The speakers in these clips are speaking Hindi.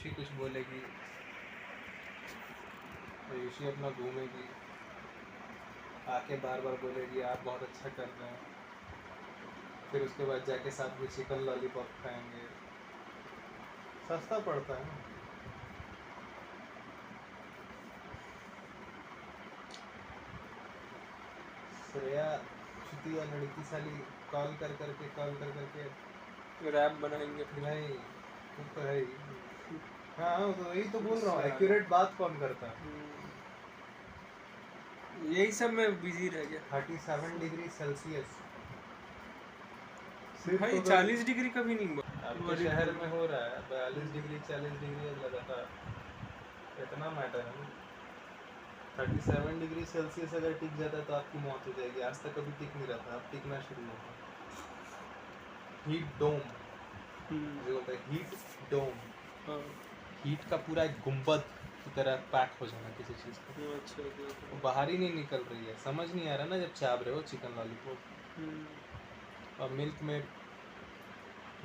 आयुषी कुछ बोलेगी, आयुषी अपना घूमेगी, आके बार बार बोलेगी आप बहुत अच्छा कर रहे हैं, फिर उसके बाद जाके साथ में चिकन लॉलीपॉप खाएंगे। सस्ता पड़ता है ना। श्रेया चुतिया लड़की साली कॉल कर करके रैप बनाएंगे फिर। नहीं वो तो है ही। हाँ तो वही तो बोल रहा हूँ, एक्यूरेट बात कौन करता है। यही सब में बिजी रह गया। 37 डिग्री सेल्सियस भाई 40 डिग्री कभी नहीं हुआ आपके शहर में हो रहा है, 42 डिग्री 40 डिग्री लगातार। इतना मैटर है ना। 37 डिग्री सेल्सियस अगर टिक जाता है तो आपकी मौत हो जाएगी। आज तक कभी टिक नहीं रहा था, अब टिकना शुरू होगा। हीट डोम जो होता है, हीट डोम, हीट का पूरा एक गुंबद की तरह पैक हो जाना किसी चीज़ को। अच्छा वो बाहर ही नहीं निकल रही है, समझ नहीं आ रहा ना जब चाप रहे हो चिकन लॉलीपॉप। और मिल्क में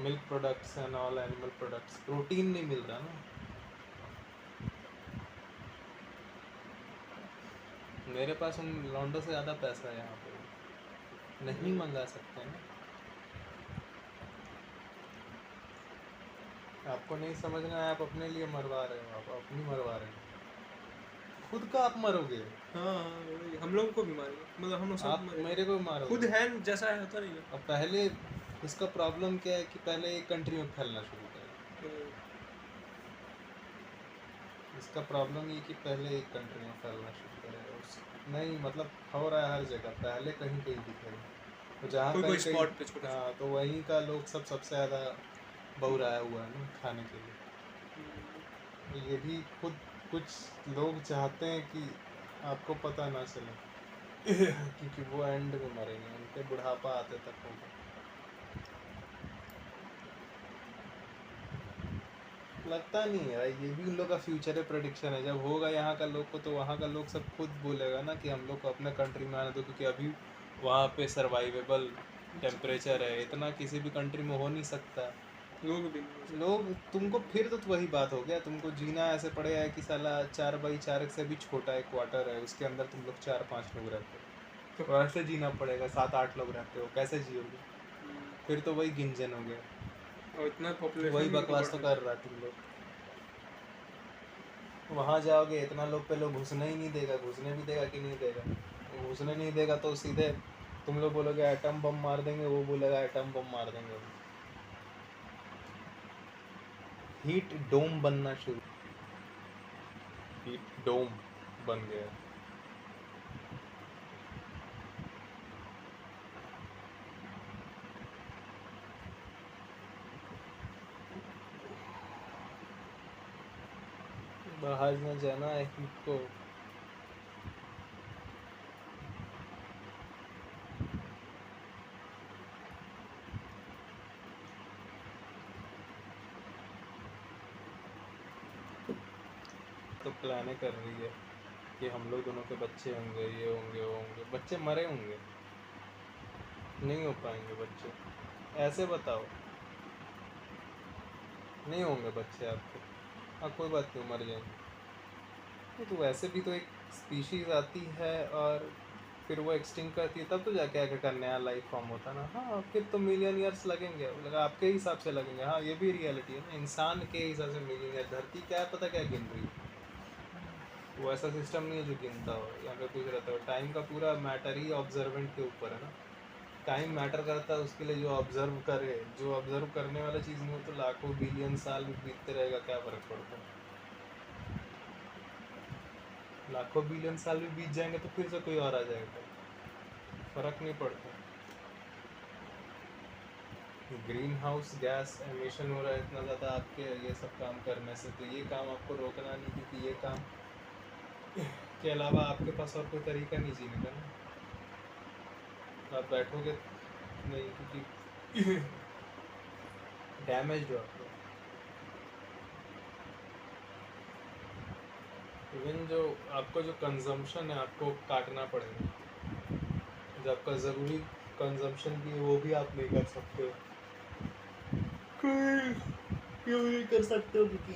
milk products and all animal products, protein नहीं मिल रहा ना। मेरे पास उन लॉन्डो से ज़्यादा पैसा है यहाँ पे, नहीं मंगा सकते ना। आपको नहीं समझना है, आप अपने लिए मरवा रहे हो, आप अपनी मरवा रहे हो, खुद का आप मरोगे। हाँ हम लोगों को भी मारेंगे, मतलब हम लोग सब आप मेरे को मारोगे खुद है जैसा है होता नहीं है। अब पहले इसका प्रॉब्लम क्या है कि पहले एक कंट्री में फैलना शुरू करें। इसका प्रॉब्लम ये कि पहले एक कंट्री में फैलना शुरू करें। नहीं मतलब हो रहा है हर जगह, पहले कहीं कहीं दिखेगा तो जहाँ कोई कहीं स्पॉट पे छोटा। हाँ तो वहीं का लोग सबसे ज़्यादा बहुराया हुआ है ना खाने के लिए। ये भी खुद कुछ लोग चाहते हैं कि आपको पता ना चले क्योंकि वो एंड में मरेंगे, उनके बुढ़ापा आते तक होगा। लगता नहीं है भाई, ये भी उन लोग का फ्यूचर है, प्रेडिक्शन है। जब होगा यहाँ का लोग को तो वहाँ का लोग सब खुद बोलेगा ना कि हम लोग को अपने कंट्री में आने दो, क्योंकि अभी वहाँ पे सर्वाइवेबल टेम्परेचर है, इतना किसी भी कंट्री में हो नहीं सकता। लोग तुमको फिर तो वही बात हो गया, तुमको जीना ऐसे पड़ेगा कि साला 4x4 से भी छोटा एक क्वार्टर है, उसके अंदर तुम लोग 4-5 लोग रहते हो, तो ऐसे जीना पड़ेगा। 7-8 लोग रहते हो, कैसे जियोगे? फिर तो वही गिंजन हो गया, और इतना पॉपुलेशन वही बकवास तो कर रहा है तुम लोग। वहाँ जाओगे इतना लोग पे लोग घुसने ही नहीं देगा, घुसने भी देगा कि नहीं देगा? घुसने नहीं देगा तो सीधे तुम लोग बोलोगे एटम बम मार देंगे, वो बोलेगा एटम बम मार देंगे। हीट डोम बनना शुरू, हीट डोम बन गया। बाहर न जाना है हीट को। तो प्लाने कर रही है कि हम लोग दोनों के बच्चे होंगे, ये होंगे वो होंगे। बच्चे मरे होंगे, नहीं हो पाएंगे बच्चे, ऐसे बताओ। नहीं होंगे बच्चे आपके, हाँ कोई बात नहीं, मर जाएंगे। तो वैसे भी तो एक स्पीशीज आती है और फिर वो एक्सटिंक्ट करती है, तब तो जाके आगे का नया लाइफ फॉर्म होता है ना। हाँ फिर तो मिलियन ईयर्स लगेंगे, लगा आपके हिसाब से लगेंगे। हाँ ये भी रियलिटी है ना, इंसान के हिसाब से मिलियन ईयर। धरती क्या है पता क्या गिन रही है, वो ऐसा सिस्टम नहीं है जो गिनता हो या फिर कुछ रहता हो। टाइम का पूरा मैटर ही ऑब्जर्वेंट के ऊपर है ना। टाइम मैटर करता है उसके लिए जो ऑब्जर्व करे, जो ऑब्जर्व करने वाला चीज़ नहीं हो तो लाखों बिलियन साल भी बीतते रहेगा, क्या फ़र्क पड़ता है? लाखों बिलियन साल भी बीत जाएंगे तो फिर से कोई और आ जाएगा, फ़र्क नहीं पड़ता। ग्रीन हाउस गैस एमिशन हो रहा है इतना ज़्यादा आपके ये सब काम करने से, तो ये काम आपको रोकना नहीं, क्योंकि ये काम के अलावा आपके पास और कोई तरीका नहीं जीने का ना। आप बैठोगे नहीं क्योंकि डैमेज हो आपको। इवन जो आपका जो कंजम्पशन है आपको काटना पड़ेगा, जो आपका ज़रूरी कंजम्पशन भी है वो भी आप नहीं कर सकते हो। क्यों नहीं कर सकते हो? क्योंकि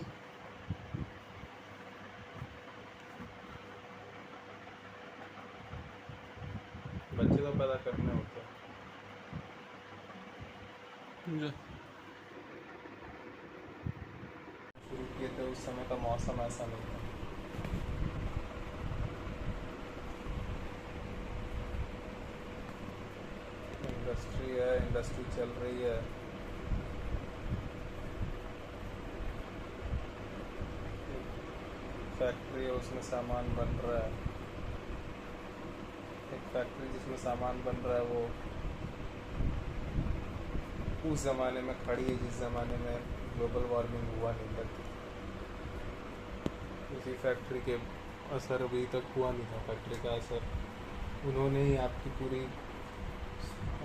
तो पैदा करने होते हैं। शुरू किए थे उस समय का मौसम ऐसा नहीं था। इंडस्ट्री है, इंडस्ट्री चल रही है, फैक्ट्री है उसमें सामान बन रहा है। एक फैक्ट्री जिसमें सामान बन रहा है वो उस ज़माने में खड़ी है जिस ज़माने में ग्लोबल वार्मिंग हुआ नहीं था। उसी फैक्ट्री के असर अभी तक हुआ नहीं था। फैक्ट्री का असर उन्होंने ही आपकी पूरी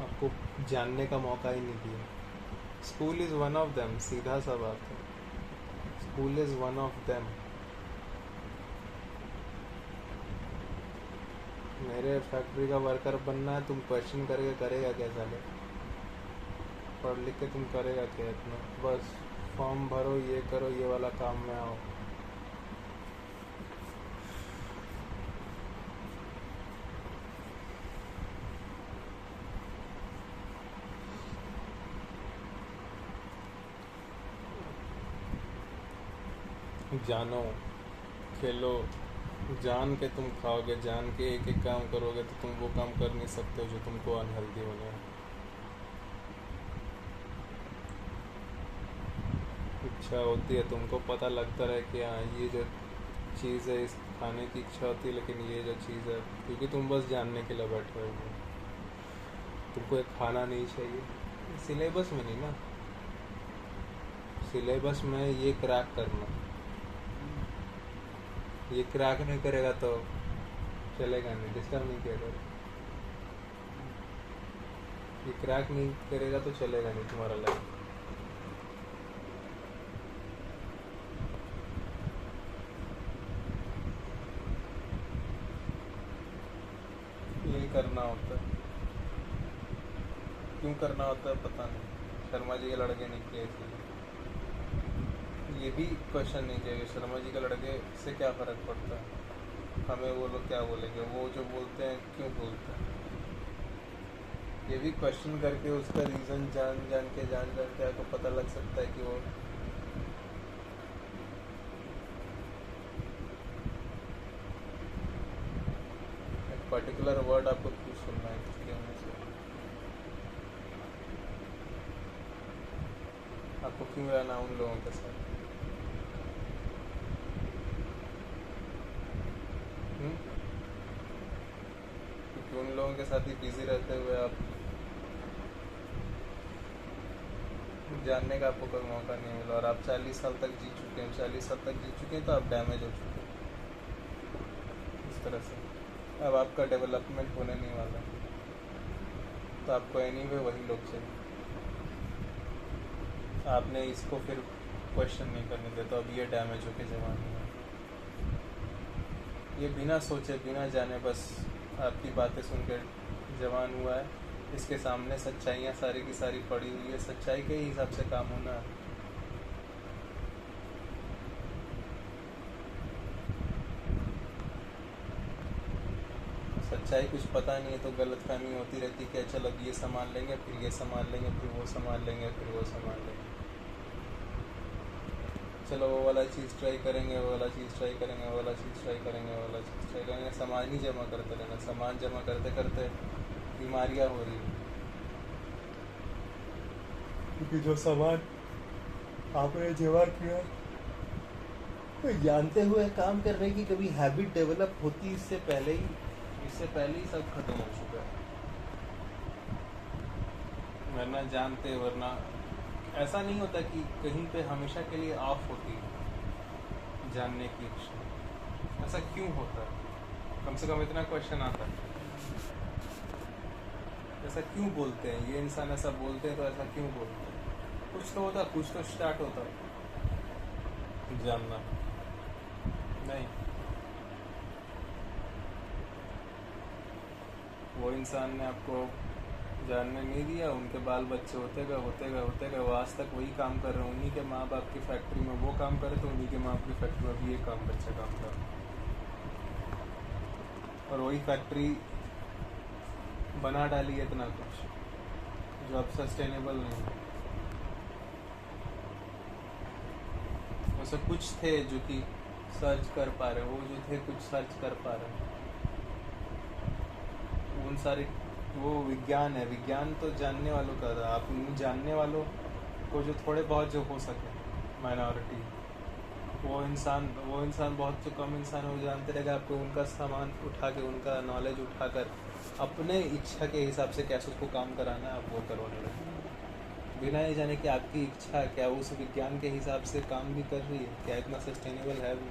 आपको जानने का मौका ही नहीं दिया। School is one of them, सीधा सा बात है, school is one of them. मेरे फैक्ट्री का वर्कर बनना है, तुम क्वेश्चन करके करेगा क्या साले? पढ़ लिख के तुम करेगा क्या इतना? बस फॉर्म भरो, ये करो, ये वाला काम में आओ। जानो, खेलो, जान के तुम खाओगे, जान के एक एक काम करोगे तो तुम वो काम कर नहीं सकते हो जो तुमको अनहेल्दी बने। इच्छा होती है, तुमको पता लगता रहे कि हाँ ये जो चीज़ है इस खाने की इच्छा होती है, लेकिन ये जो चीज़ है क्योंकि तुम बस जानने के लिए बैठे हो, तुमको एक खाना नहीं चाहिए। सिलेबस में नहीं ना, सिलेबस में ये क्रैक करना, ये क्रैक नहीं करेगा तो चलेगा नहीं, डिस्टर्ब नहीं किया करो। ये क्रैक नहीं करेगा तो चलेगा नहीं तुम्हारा लाइफ। यही करना होता है। क्यों करना होता है पता नहीं, शर्मा जी के लड़के नहीं किए इसलिए। ये भी क्वेश्चन नहीं चाहिए, शर्मा जी के लड़के से क्या फ़र्क पड़ता है हमें, वो लोग क्या बोलेंगे, वो जो बोलते हैं क्यों बोलते हैं। ये भी क्वेश्चन करके उसका रीज़न जान के आपको पता लग सकता है कि वो एक पर्टिकुलर वर्ड आपको क्यों सुनना है, किसके मुँह से, आपको क्यों रहना उन लोगों के साथ। क्योंकि उन लोगों के साथ ही बिजी रहते हुए आप जानने का आपको कोई मौका नहीं मिला, और आप 40 साल तक जी चुके हैं, 40 साल तक जी चुके हैं तो आप डैमेज हो चुके हैं इस तरह से। अब आपका डेवलपमेंट होने नहीं वाला, तो आपको एनीवे वही लोग चाहिए। आपने इसको फिर क्वेश्चन नहीं करने देते, तो अब ये डैमेज होके जवान हुआ, ये बिना सोचे बिना जाने बस आपकी बातें सुन के जवान हुआ है। इसके सामने सच्चाइयाँ सारी की सारी पड़ी हुई है, सच्चाई के ही हिसाब से काम होना है। सच्चाई कुछ पता नहीं है तो गलतफहमी होती रहती है कि चलो अब ये सामान लेंगे, फिर ये सामान लेंगे, फिर वो सामान लेंगे, फिर वो सामान लेंगे, चलो वो वाला चीज़ ट्राई करेंगे, वो वाला चीज़ ट्राई करेंगे, वो वाला चीज़ ट्राई करेंगे, वो वाला चीज़ ट्राई करेंगे। सामान ही जमा करते रहना, सामान जमा करते करते बीमारियाँ हो रही हैं, क्योंकि जो सामान आपने जमा किया तो जानते हुए काम करने की कभी हैबिट डेवलप होती इससे पहले ही सब खत्म हो चुका है। वरना जानते, वरना ऐसा नहीं होता कि कहीं पे हमेशा के लिए ऑफ होती है जानने की इच्छा। ऐसा क्यों होता है? कम से कम इतना क्वेश्चन आता है, ऐसा क्यों बोलते हैं ये इंसान, ऐसा बोलते हैं तो ऐसा क्यों बोलते हैं? कुछ तो होता, कुछ तो स्टार्ट होता जानना। नहीं, वो इंसान ने आपको जानने नहीं दिया, उनके बाल बच्चे होते गए वो आज तक वही काम कर रहे हैं। उन्हीं के माँ बाप की फैक्ट्री में वो काम करे तो उन्हीं के माँ बाप की फैक्ट्री में भी ये काम बच्चा काम कर, और वही फैक्ट्री बना डाली है इतना कुछ जो अब सस्टेनेबल नहीं है। वैसे कुछ थे जो कि सर्च कर पा रहे, वो जो थे कुछ सर्च कर पा रहे, उन सारे वो विज्ञान है। विज्ञान तो जानने वालों का था, आप उन जानने वालों को जो थोड़े बहुत जो हो सके माइनॉरिटी, वो इंसान बहुत जो कम इंसान है वो जानते रहेगा आपको उनका सामान उठा के, उनका नॉलेज उठाकर अपने इच्छा के हिसाब से कैसे उसको काम कराना है आप वो करवाने लगे, बिना ये जाने कि आपकी इच्छा क्या उस विज्ञान के हिसाब से काम भी कर रही है, क्या इतना सस्टेनेबल है भी।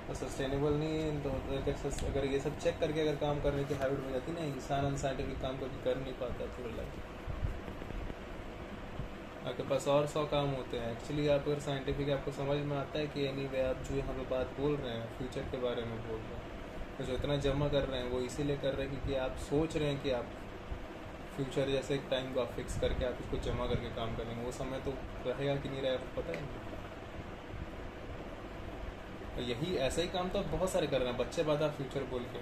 तो सस्टेनेबल नहीं है तो अगर ये सब चेक करके अगर काम करने की हैबिट हो जाती ना, इंसान अनसाइंटिफिक काम कभी कर नहीं पाता पूरे लाइफ। आपके पास और 100 काम होते हैं एक्चुअली। आप अगर साइंटिफिक आपको समझ में आता है कि एनीवे आप जो यहाँ पे बात बोल रहे हैं फ्यूचर के बारे में बोल रहे हैं, तो जो इतना जमा कर रहे हैं वो इसीलिए कर रहे हैं क्योंकि आप सोच रहे हैं कि आप फ्यूचर जैसे एक टाइम को आप फिक्स करके आप उसको जमा करके काम करेंगे। वो समय तो रहेगा कि नहीं रहेगा पता है नहीं। यही ऐसा ही काम तो आप बहुत सारे कर रहे हैं। बच्चे पैदा फ्यूचर बोल के,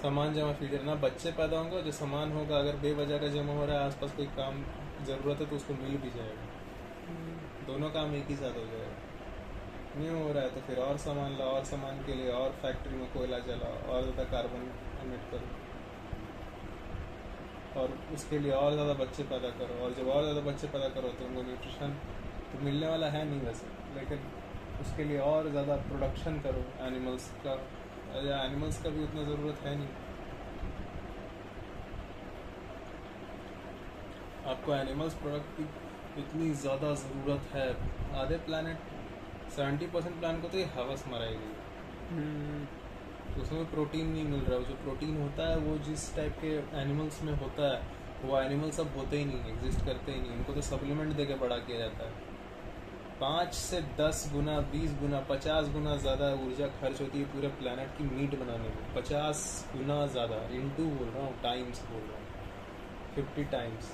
सामान जमा फ्यूचर ना, बच्चे पैदा होंगे जो सामान होगा अगर बेवजह का जमा हो रहा है आसपास कोई काम ज़रूरत है तो उसको मिल भी जाएगा, दोनों काम एक ही साथ हो जाएगा। नहीं हो रहा है तो फिर और सामान लाओ, और सामान के लिए और फैक्ट्री में कोयला जलाओ, और ज़्यादा कार्बन एमिट करो, और उसके लिए और ज़्यादा बच्चे पैदा करो, और जब और ज़्यादा बच्चे पैदा करो तो उनको न्यूट्रिशन तो मिलने वाला है नहीं वैसे, लेकिन उसके लिए और ज़्यादा प्रोडक्शन करो एनिमल्स का, या एनिमल्स का भी उतना ज़रूरत है नहीं। आपको एनिमल्स प्रोडक्ट की इतनी ज़्यादा ज़रूरत है। आधे प्लानट 70% प्लान को तो ये हवस मराएगी, तो उसमें प्रोटीन नहीं मिल रहा है। जो प्रोटीन होता है वो जिस टाइप के एनिमल्स में होता है वो एनिमल्स अब होते ही नहीं, एग्जिस्ट करते ही नहीं, उनको तो सप्लीमेंट दे के बड़ा किया जाता है। 5 से 10 गुना 20 गुना 50 गुना ज़्यादा ऊर्जा खर्च होती है पूरे प्लानट की मीट बनाने में, 50 गुना ज़्यादा, इंटू बोल रहा हूँ, टाइम्स बोल रहा हूँ, 50 टाइम्स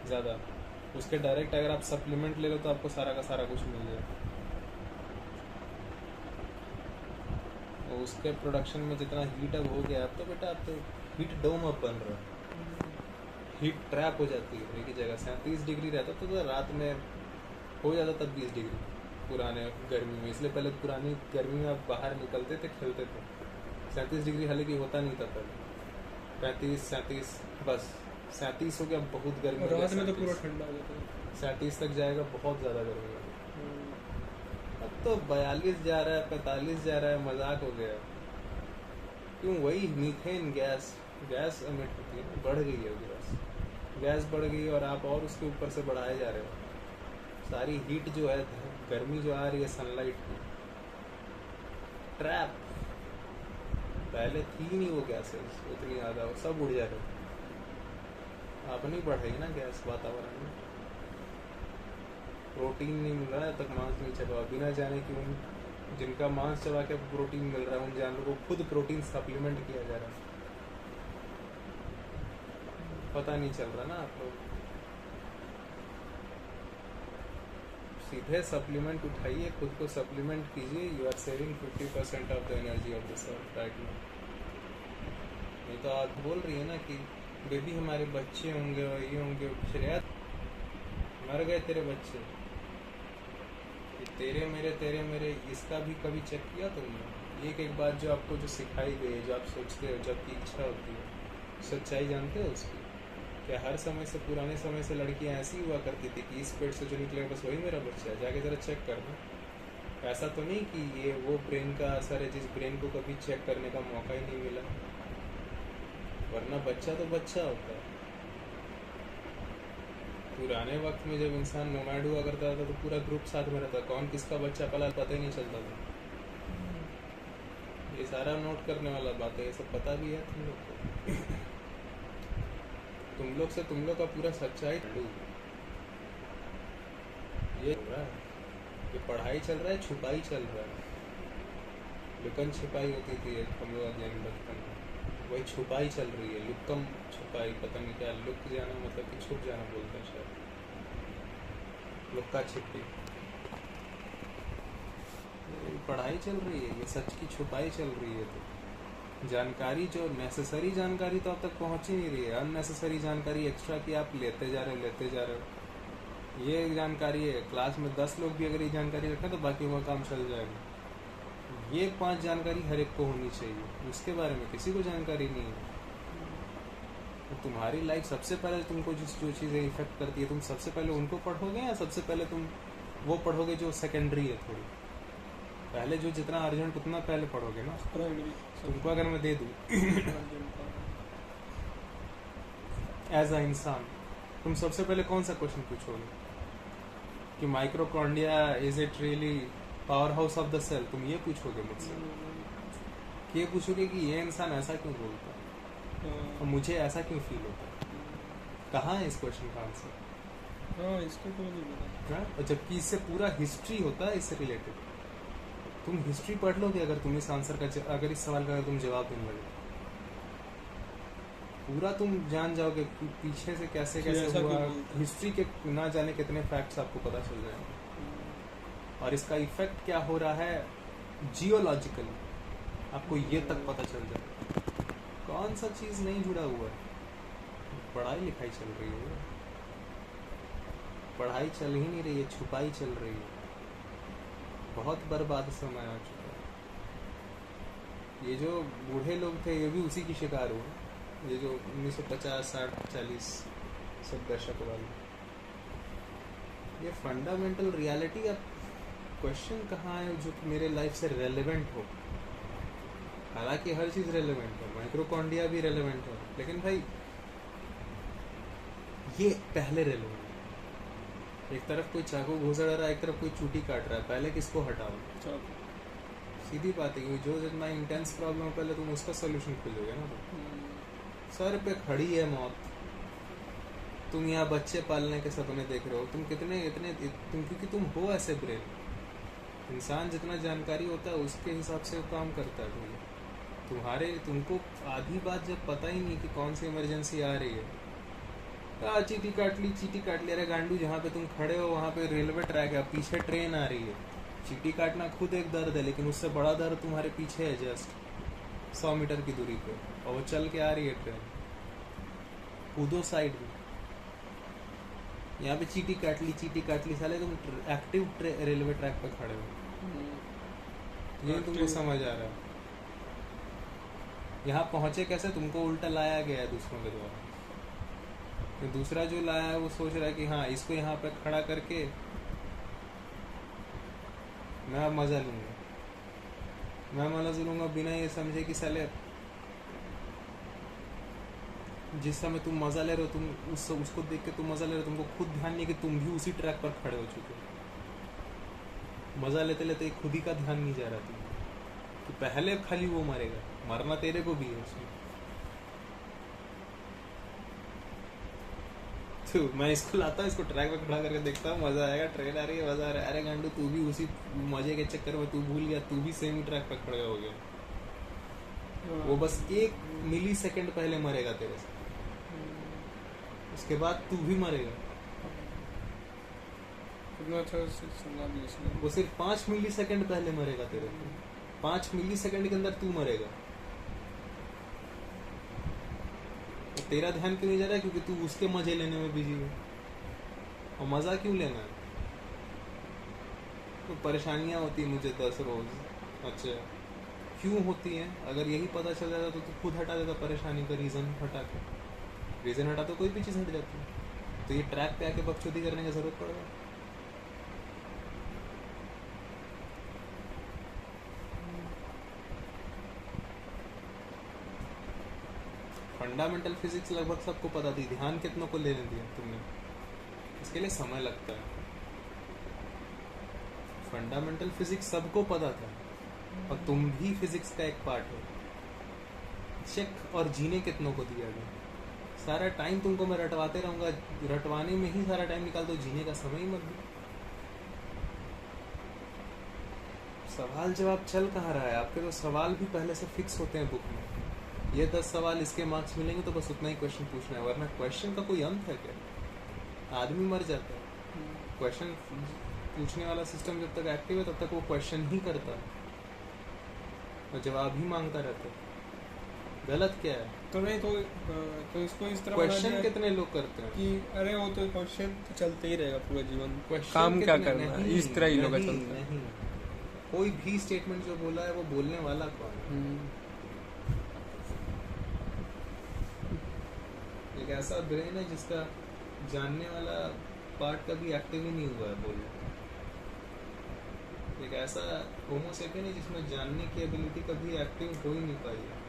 ज़्यादा। उसके डायरेक्ट अगर आप सप्लीमेंट ले लो तो आपको सारा का सारा कुछ मिल जाए। और उसके प्रोडक्शन में जितना हीट अब हो गया, अब तो बेटा अब तो हीट डोम अब बन रहा है, हीट ट्रैप हो जाती है एक ही जगह। 37 डिग्री रहता तो रात में हो जाता तब 20 डिग्री पुराने गर्मी में, इसलिए पहले पुरानी गर्मी में आप बाहर निकलते थे खेलते थे। 37 डिग्री हालांकि होता नहीं था पहले, 35 37 बस 37 हो गया बहुत गर्मी, रात में तो पूरा ठंडा हो जाता है, 37 तक जाएगा बहुत ज़्यादा गर्मी है। अब तो 42 जा रहा है, 45 जा रहा है, मजाक हो गया। क्यों? वही मीथेन गैस एमिट होती है, बढ़ गई है गैस बढ़ गई और आप और उसके ऊपर से बढ़ाए जा रहे हो। सारी हीट जो है, गर्मी जो आ रही है सनलाइट की, ट्रैप पहले थी नहीं वो गैसेस उतनी ज़्यादा, वो सब उड़ जा रहे। आप नहीं बढ़ेगी ना गैस वातावरण में, प्रोटीन नहीं मिल रहा है तक मांस नहीं चबा, बिना जाने कि उन जिनका मांस चबा के प्रोटीन मिल रहा है उन जानवरों को खुद प्रोटीन सप्लीमेंट किया जा रहा है। पता नहीं चल रहा ना आप लोग। सीधे सप्लीमेंट उठाइए, खुद को सप्लीमेंट कीजिए, you are saving 50% of the energy of this earth right now. नहीं तो आप बोल रही है ना कि बेबी हमारे बच्चे होंगे और ये होंगे, शायद मर गए तेरे बच्चे, तेरे मेरे, इसका भी कभी चेक किया तुमने? एक बात जो आपको जो सिखाई गई है, जो आप सोचते हो, जब की इच्छा होती है, सच्चाई जानते हो उसकी? क्या हर समय से, पुराने समय से लड़कियां ऐसी हुआ करती थी कि इस पेट से जो निकलेगा बस वही मेरा बच्चा है, जाके ज़रा चेक करना। ऐसा तो नहीं कि ये वो ब्रेन का असर है जिस ब्रेन को कभी चेक करने का मौका ही नहीं मिला, वरना बच्चा तो बच्चा होता है। पुराने वक्त में जब इंसान नोमैड हुआ करता था तो पूरा ग्रुप साथ में रहता, कौन किसका बच्चा पला पता ही नहीं चलता था। ये सारा नोट करने वाला बात है, ये सब पता भी है तुम लोग को। तुम लोग से तुम लोग का पूरा सच्चाई ये हो रहा है, ये पढ़ाई चल रहा है, छुपाई चल रहा है। लुकन छुपाई होती थी एक हम लोग अध्ययन बचपन में, वही छुपाई चल रही है, लुकम छुपाई, पता नहीं क्या, लुक जाना मतलब कि छुप जाना बोलते हैं शायद, लुक्का छिपी। पढ़ाई चल रही है, ये सच की छुपाई चल रही है। तो जानकारी जो नेसेसरी जानकारी तो अब तक पहुंच ही नहीं रही है, अननेसेसरी जानकारी एक्स्ट्रा की आप लेते जा रहे हो। ये जानकारी है, क्लास में 10 लोग भी अगर ये जानकारी रखें तो बाकी का काम चल जाएगा। ये 5 जानकारी हर एक को होनी चाहिए, उसके बारे में किसी को जानकारी नहीं है। तो तुम्हारी लाइफ सबसे पहले तुमको जो चीज़ें इफेक्ट करती है, तुम सबसे पहले उनको पढ़ोगे या सबसे पहले तुम वो पढ़ोगे जो सेकेंडरी है थोड़ी? पहले जो जितना अर्जेंट उतना पहले पढ़ोगे ना। प्राइमरी तुमको अगर मैं दे दूँ एज अ इंसान, तुम सबसे पहले कौन सा क्वेश्चन पूछोगे कि mitochondria is it really powerhouse of the cell? तुम ये पूछोगे मुझसे कि ये पूछोगे कि ये इंसान ऐसा क्यों बोलता है और मुझे ऐसा क्यों फील होता है? कहाँ है इस क्वेश्चन का आंसर? हाँ, इसको तो नहीं पता। हाँ? और जबकि इससे पूरा हिस्ट्री होता है इससे रिलेटेड। तुम हिस्ट्री पढ़ लोगे अगर तुम इस आंसर का अगर इस सवाल का अगर तुम जवाब देने लगे, पूरा तुम जान जाओगे कि पीछे से कैसे कैसे ऐसा हुआ। क्यों बोलता है? हिस्ट्री के ना जाने कितने फैक्ट्स आपको पता चल जाएंगे और इसका इफेक्ट क्या हो रहा है जियोलॉजिकली, आपको ये तक पता चल जाएगा। कौन सा चीज़ नहीं जुड़ा हुआ है? पढ़ाई लिखाई चल रही है, पढ़ाई चल ही नहीं रही है, छुपाई चल रही है। बहुत बर्बाद समय आ चुका है। ये जो बूढ़े लोग थे ये भी उसी की शिकार हुए, ये जो 1950, 60, 40 सब दशक वाले। ये फंडामेंटल रियलिटी अब क्वेश्चन कहाँ है जो कि मेरे लाइफ से रेलेवेंट हो? हालांकि हर चीज़ रेलेवेंट है, माइक्रोकॉन्ड्रिया भी रेलेवेंट है, लेकिन भाई ये पहले रेलेवेंट है। एक तरफ कोई चाकू घुसड़ रहा है, एक तरफ कोई चूटी काट रहा है, पहले किसको हटाओ? सीधी बात है कि जो जितना इंटेंस प्रॉब्लम है पहले तुम उसका सोल्यूशन खोजोगे ना। सर पे खड़ी है मौत, तुम यहाँ बच्चे पालने के सपने देख रहे हो। तुम कितने इतने तुम क्योंकि तुम हो ऐसे ब्रेन, इंसान जितना जानकारी होता है उसके हिसाब से काम करता है। तुमको आधी बात जब पता ही नहीं कि कौन सी इमरजेंसी आ रही है, चीटी काट ली। अरे गांडू, जहाँ पे तुम खड़े हो वहाँ पे रेलवे ट्रैक है, पीछे ट्रेन आ रही है। चीटी काटना खुद एक दर्द है, लेकिन उससे बड़ा दर्द तुम्हारे पीछे है, जस्ट 100 मीटर की दूरी पे, और वो चल के आ रही है ट्रेन। कूदो साइड में। यहाँ पे चीटी काट ली साले, तुम एक्टिव रेलवे ट्रैक पे खड़े हो। ये तुमको समझ आ रहा है? यहाँ पहुंचे कैसे? तुमको उल्टा लाया गया है दूसरों के द्वारा। तो दूसरा जो लाया है वो सोच रहा है कि हाँ, इसको यहाँ पे खड़ा करके मैं अब मजा लूंगा बिना ये समझे कि साले जिस समय तुम मजा ले रहे हो, तुम उसको देख के तुम मजा ले रहे हो, तुमको खुद ध्यान नहीं कि तुम भी उसी ट्रैक पर खड़े हो चुके हो। मजा लेते लेते खुद ही का ध्यान नहीं जा रहा था कि पहले खाली वो मरेगा, मरना तेरे को भी है उसमें। तो मैं इसको लाता हूँ, इसको ट्रैक पे खड़ा करके देखता हूँ, मजा आएगा, ट्रेन आ रही है, मजा आ रहा है। अरे गांडू, तू भी उसी मजे के चक्कर में तू भूल गया, तू भी सेम ही ट्रैक पे खड़े हो गया। वो बस 1 मिली सेकेंड पहले मरेगा तेरे से, उसके बाद तू भी मरेगा। वो सिर्फ 5 मिली सेकेंड पहले मरेगा तेरे से, 5 मिली सेकेंड के अंदर तू मरेगा। तो तेरा ध्यान क्यों नहीं जा रहा है? क्योंकि तू उसके मजे लेने में बिजी है। और मजा क्यों लेना है? तो परेशानियां होती है मुझे 10 रोज। अच्छा, क्यों होती हैं? अगर यही पता चल जाता तो तू खुद हटा देता परेशानी का रीजन हटा के। रीजन हटा तो कोई भी चीज़ हट जाती है। तो ये ट्रैक पे आके बकचोदी करने की जरूरत पड़ेगा? फंडामेंटल फिजिक्स लगभग सबको पता थी, ध्यान कितनों को लेने दिया तुमने? इसके लिए समय लगता है। फंडामेंटल फिजिक्स सबको पता था और तुम भी फिजिक्स का एक पार्ट हो। चेक और जीने कितनों को दिया गया? सारा टाइम तुमको मैं रटवाते रहूंगा, रटवाने में ही सारा टाइम निकाल दो, जीने का समय ही मत दो। सवाल जवाब चल कहाँ रहा है? आपके तो सवाल भी पहले से फिक्स होते हैं बुक में। ये 10 सवाल, इसके मार्क्स मिलेंगे तो बस उतना ही क्वेश्चन पूछना है, वरना क्वेश्चन का कोई अंत है क्या? आदमी मर जाता है। क्वेश्चन पूछने वाला सिस्टम जब तक एक्टिव है तब तक वो क्वेश्चन ही करता है और जवाब ही मांगता रहता है। गलत क्या है? तो नहीं तो इसको इस तरह बना क्वेश्चन दिया कितने लोग करते हैं? कि अरे वो तो क्वेश्चन तो चलते ही रहेगा पूरा जीवन, Question काम क्या कितने? करना है, नहीं, इस तरह ही लोग नहीं, चलते हैं। नहीं। कोई भी स्टेटमेंट जो बोला है वो बोलने वाला कौन है? एक ऐसा ब्रेन है जिसका जानने वाला पार्ट कभी एक्टिव ही नहीं हुआ है बोलने। एक ऐसा होमो सेपियन है जिसमें जानने की एबिलिटी कभी एक्टिव हो ही नहीं पाई है।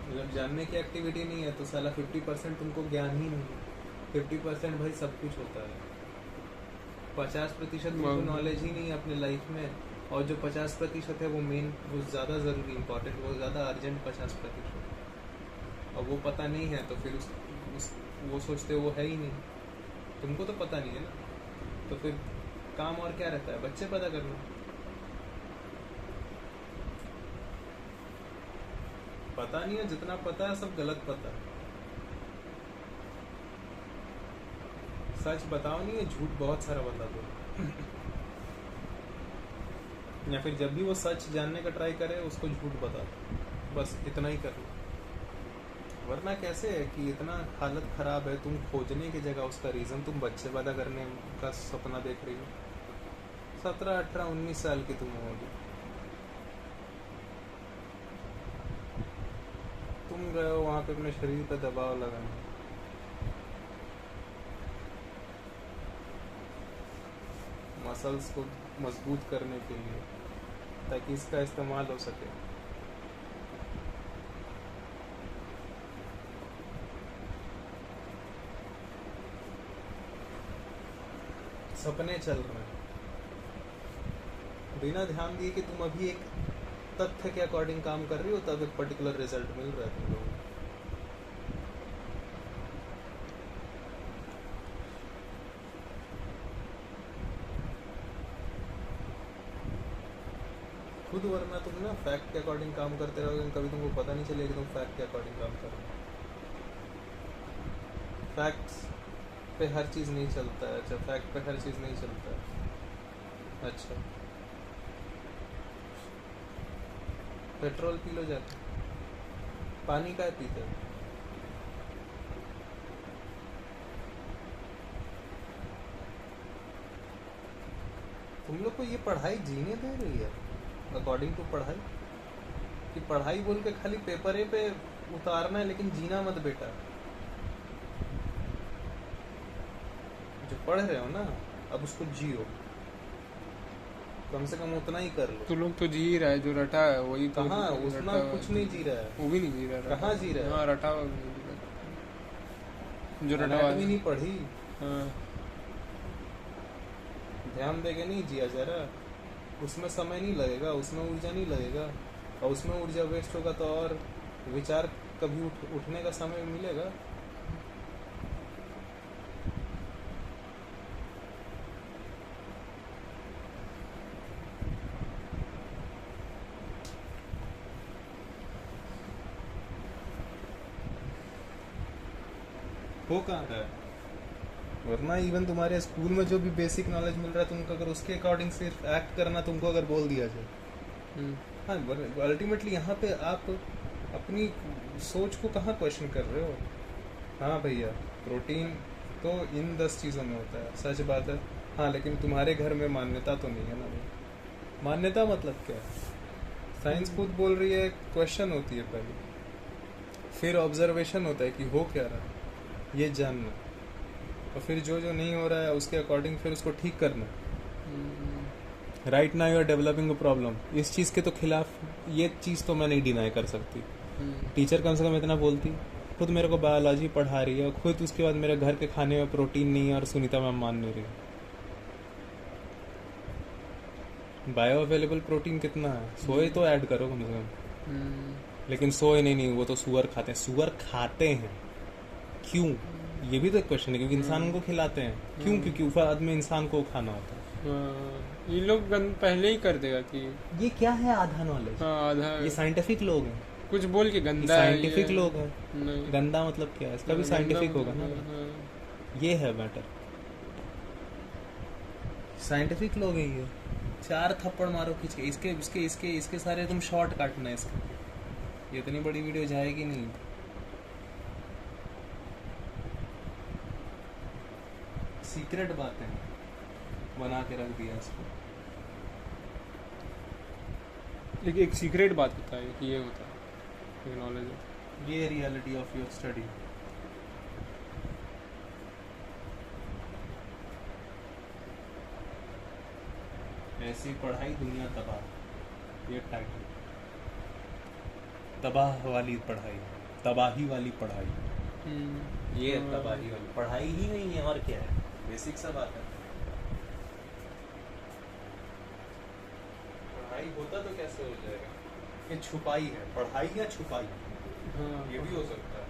जब जानने की एक्टिविटी नहीं है तो साला 50% तुमको ज्ञान ही नहीं है। 50% भाई सब कुछ होता है। 50% तुमको नॉलेज ही नहीं है अपने लाइफ में, और जो 50% है वो मेन, वो ज़्यादा ज़रूरी, इम्पोर्टेंट, वो ज़्यादा अर्जेंट 50%, और वो पता नहीं है तो फिर वो सोचते वो है ही नहीं। तुमको तो पता नहीं है ना, तो फिर काम और क्या रहता है? बच्चे पैदा करना। पता नहीं है, जितना पता है सब गलत पता है। सच बताओ नहीं है, झूठ बहुत सारा बता दो। या फिर जब भी वो सच जानने का ट्राई करे उसको झूठ बता दो, बस इतना ही कर लो। वरना कैसे है कि इतना हालत खराब है, तुम खोजने की जगह उसका रीज़न तुम बच्चे पैदा करने का सपना देख रही हो। 17, 18, 19 साल की तुम होगी, तुम गए हो वहाँ पे अपने शरीर पे दबाव लगाने, मसल्स को मजबूत करने के लिए, ताकि इसका इस्तेमाल हो सके। सपने चल रहे हैं बिना ध्यान दिए कि तुम अभी एक तथ्य के अकॉर्डिंग काम कर रही हो, तब एक पर्टिकुलर रिजल्ट मिल रहा है तुम लोगों को। खुद वरना तुम ना फैक्ट के अकॉर्डिंग काम करते रहोगे, कभी तुमको पता नहीं चलेगा कि तुम फैक्ट के अकॉर्डिंग काम कर रहे हो। फैक्ट्स पे हर चीज़ नहीं चलता है। अच्छा, फैक्ट पे हर चीज़ नहीं चलता है। अच्छा, पेट्रोल पी लो जाके, पानी का पीते हो? तुम लोग को ये पढ़ाई जीने दे रही है अकॉर्डिंग टू पढ़ाई, कि पढ़ाई बोल के खाली पेपर पे उतारना है, लेकिन जीना मत बेटा। जो पढ़ रहे हो ना, अब उसको जियो, कम से कम उतना ही कर लो। तो लोग तो जी ही रहा है, जो रटा है वही तो। कहाँ उतना कुछ नहीं जी रहा है, वो भी नहीं जी रहा। कहाँ जी रहा है? हाँ, रटा जो रटा भी नहीं पढ़ी। हाँ, ध्यान देके नहीं जिया जरा, उसमें समय नहीं लगेगा, उसमें ऊर्जा नहीं लगेगा, और उसमें ऊर्जा वेस्ट होगा तो और विचार कभी उठने का समय मिलेगा? हो कहाँ रहा है? वरना इवन तुम्हारे स्कूल में जो भी बेसिक नॉलेज मिल रहा है तुमको, अगर उसके अकॉर्डिंग सिर्फ एक्ट करना तुमको अगर बोल दिया जाए, हाँ, अल्टीमेटली यहाँ पे आप अपनी सोच को कहाँ क्वेश्चन कर रहे हो? हाँ भैया, प्रोटीन तो इन 10 चीज़ों में होता है, सच बात है। हाँ, लेकिन तुम्हारे घर में मान्यता तो नहीं है ना भाई। मान्यता मतलब क्या है? साइंस खुद बोल रही है, क्वेश्चन होती है पहले, फिर ऑब्जर्वेशन होता है कि हो क्या रहा है, ये जानना, और फिर जो जो नहीं हो रहा है उसके अकॉर्डिंग फिर उसको ठीक करना। Right now you are developing a problem, इस चीज़ के तो खिलाफ, ये चीज़ तो मैं नहीं डिनाई कर सकती। टीचर कम से कम इतना बोलती, खुद मेरे को बायोलॉजी पढ़ा रही है, खुद उसके बाद मेरे घर के खाने में प्रोटीन नहीं है, और सुनीता मैम मान नहीं रही। बायो अवेलेबल प्रोटीन कितना है? सोए तो ऐड करो कम से कम। लेकिन सोए नहीं, वो तो सुअर खाते हैं। सुअर खाते हैं क्यों? ये भी तो एक क्वेश्चन है, क्योंकि इंसान उनको खिलाते हैं। क्यों? क्योंकि बाद में इंसान को खाना होता है। ये लोग पहले ही कर देगा कि ये क्या है, आधा नॉलेज। आधा ये साइंटिफिक लोग हैं, कुछ बोल के गंदा है। साइंटिफिक लोग हैं। गंदा मतलब क्या है? इसका भी साइंटिफिक होगा ना। ये है मैटर, साइंटिफिक लोग हैं ये। 4 थप्पड़ मारो खींच के, इसके इसके इसके इसके सारे तुम शॉर्ट काटना है इसके, ये इतनी बड़ी वीडियो जाएगी नहीं। सीक्रेट बातें बना के रख दिया इसको। एक सीक्रेट बात होता है कि ये होता है, ये नॉलेज है। ये रियलिटी ऑफ योर स्टडी। ऐसी पढ़ाई दुनिया तबाह, ये टाइटल। तबाह वाली पढ़ाई, तबाही वाली पढ़ाई, ये तबाही वाली पढ़ाई ही नहीं है और क्या है, बेसिक सा बात है। पढ़ाई होता तो कैसे हो जाएगा, ये छुपाई है, पढ़ाई या छुपाई, हाँ ये भी हो सकता है।